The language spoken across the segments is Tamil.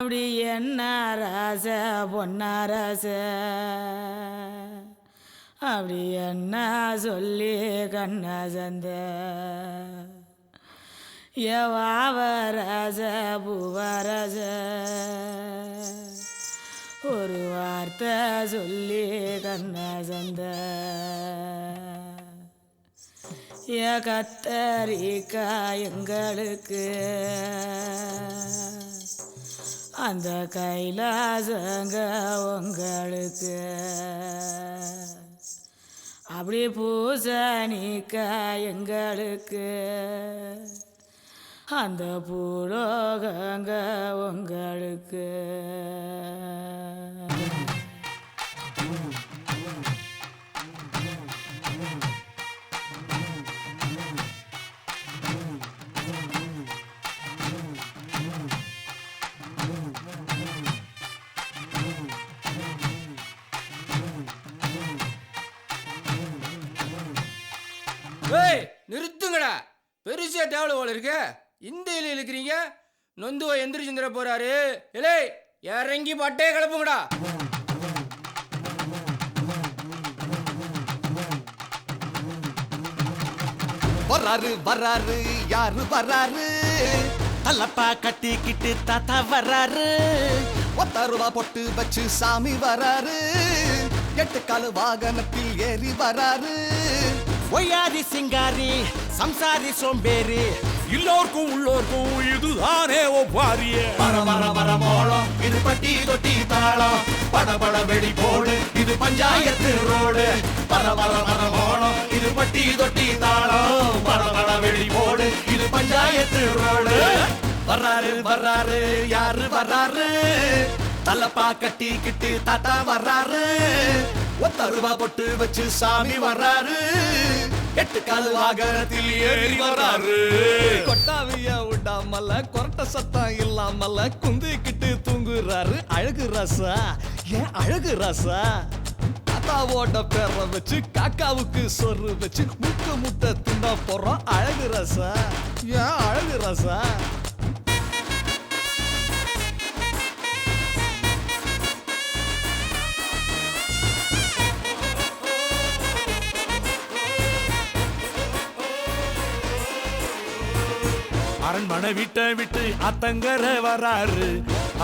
அப்படி என்ன ராச பொன்னாரச அப்படி என்ன சொல்லி கண்ண சந்த எவாவரச பூவரச ஒரு வார்த்தை சொல்லி கண்ண சந்த கத்தரிக்கா எங்களுக்கு அந்த கைலாசங்க உங்களுக்கு அப்படி பூசணிக்கா எங்களுக்கு அந்த பூலோகங்க உங்களுக்கு நிறுத்துங்கடா. பெருசா டேவல போல இருக்கு. இந்த இலையில இருக்கிறீங்க. நொந்துவ எந்திரிச்சுந்திர போறாரு. இலை இறங்கி பட்டே கிளப்புங்கடா. வர்றாரு வர்றாரு யாரு வர்றாரு? தலப்பா கட்டிக்கிட்டு தாத்தா வர்றாரு. 10 ரூபா பொட்டு வச்சு சாமி வர்றாரு. 8 காலு வாகனத்தில் ஏறி வர்றாரு. ஒய்யாரி சிங்காரி சம்சாரி சோம்பேறி எல்லோருக்கும் உள்ளோருக்கும் இதுதானே ஒவ்வாரியே. வர வர வர மோளம் இது பட்டி தொட்டி தாளம். பட பட வெடி போடு இது பஞ்சாயத்து ரோடு. வர வர வர மோளம் இது பட்டி தொட்டி தாளம். பட பட வெடி போடு இது பஞ்சாயத்து ரோடு. வர்றாரு வர்றாரு யாரு வர்றாரு? தலப்பா கட்டிக்கிட்டு தாத்தா வர்றாரு. 10 ரூபா பொட்டு வச்சு சாமி வர்றாரு. 8 காலு வாகனத்தில் ஏறி வர்றாரு. கொட்டாவிய விடாமல கொரட்ட சத்தம் இல்லாமல குந்திக்கிட்டு தூங்குறாரு. அழகு ரசா ஏன் அழகு ரசா? தாத்தாவோட பேரை வச்சு காக்காவுக்கு சொரு வச்சு முக்கு முட்டை தின்ன போறோம். அழகு ரசா ஏன் அழகு ரசா? அரண்மனை வீட்டை விட்டு அத்தங்கர வராரு.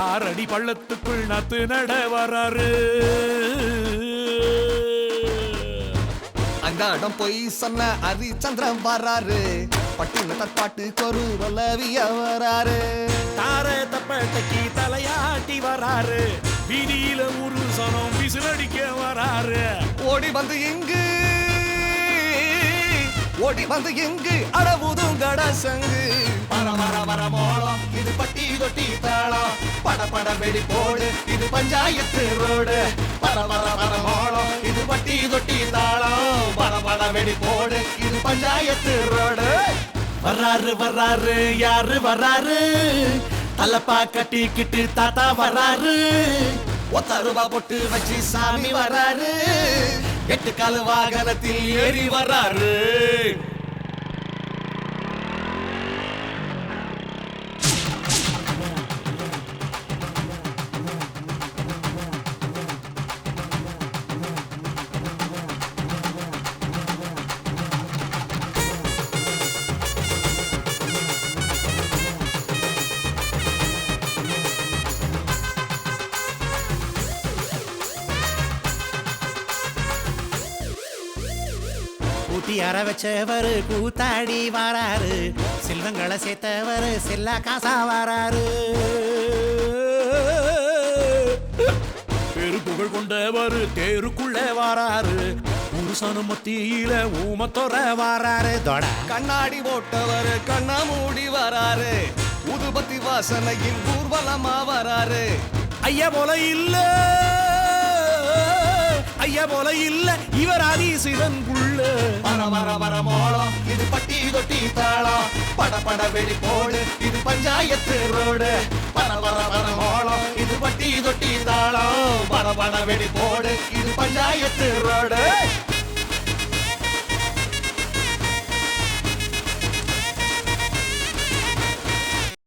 6 அடி பள்ளத்துக்குள் நத்து நட வராரு. அந்த இடம் போய் சொன்ன ஹரிச்சந்திரன் வராரு. பட்டின தற்பாட்டு கொரு வல்லவிய வராரு. தார தப்பட்டக்கி தலையாட்டி வராரு. வீதியில ஒரு சனம் விசிலடிக்க வராரு. ஓடி வந்து இங்கு ஓடி வந்து இங்கு அடவுதும் கடசங்கு. வர வர வர மோளம் இது பட்டி தொட்டி தாளம். பட பட வெடி போடு இது பஞ்சாயத்து ரோடு. வர வர வர மோளம் இது பட்டி தொட்டி தாளம். பட பட வெடி போடு இது பஞ்சாயத்து ரோடு. வர்றாரு வர்றாரு யாரு வர்றாரு? தலப்பா கட்டிக்கிட்டு தாத்தா வர்றாரு. 10 ரூபா பொட்டு வச்சு சாமி வர்றாரு. 8 காலு வாகனத்தில் ஏறி வர்றாரு. கூட்டி அற வச்சவரு கூத்தாடி வராரு. செல்வங்களை சேர்த்தவரு செல்லா காசா வராரு. பெரு புகழ் கொண்டவர் தேருக்குள்ள வராரு. புருஷனு மத்தியில ஊமத்தொர வராரு. தொட கண்ணாடி போட்டவர் கண்ணா மூடி வராரு. உதுபத்தி வாசனையில் ஊர்வலமா வராரு. ஐயா போல இல்ல ஐயா போல இல்ல இவர் ஆதிசிவன் புள்ள. வர வர வர மோளம் இது பட்டி தொட்டி தாளம். பட பட வெடி போடு இது பஞ்சாயத்து ரோடு. வர வர வர மோளம் இது பட்டி தொட்டி தாளம். பட பட வெடி போடு இது பஞ்சாயத்து ரோடு.